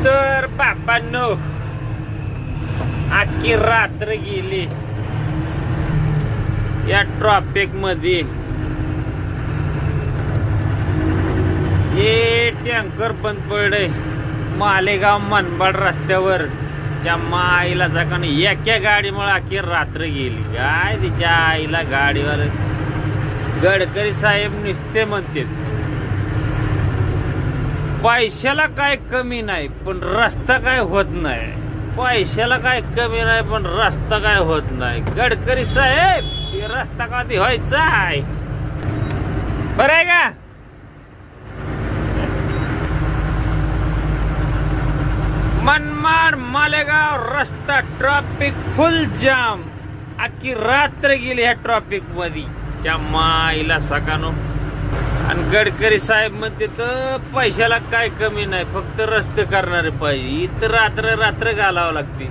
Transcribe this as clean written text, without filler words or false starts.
तर बाबांनो अख्खी रात्र गेली या ट्रॉफिक मध्ये. हे टँकर बंद पडले मालेगाव मनमाड रस्त्यावर. त्या माईला जाकान एका गाडीमुळे अख्खी रात्र गेली. काय तिच्या आईला गाडीवर गडकरी साहेब नुसते म्हणते पैशाला काय कमी नाही पण रस्ता काय होत नाही. पैशाला काय कमी नाही पण रस्ता काय होत नाही. गडकरी साहेब हे रस्ता कधी व्हायचा आहे बरं आहे का. मनमाड मालेगाव रस्ता ट्रॅफिक फुल जाम. अख्खी रात्र गेली ह्या ट्रॅफिक मध्ये. त्या माईला सकानो. आणि गडकरी साहेब म्हणते तर पैशाला काय कमी नाही फक्त रस्ते करणारे पाहिजे. इथं रात्र रात्र घालावं लागते.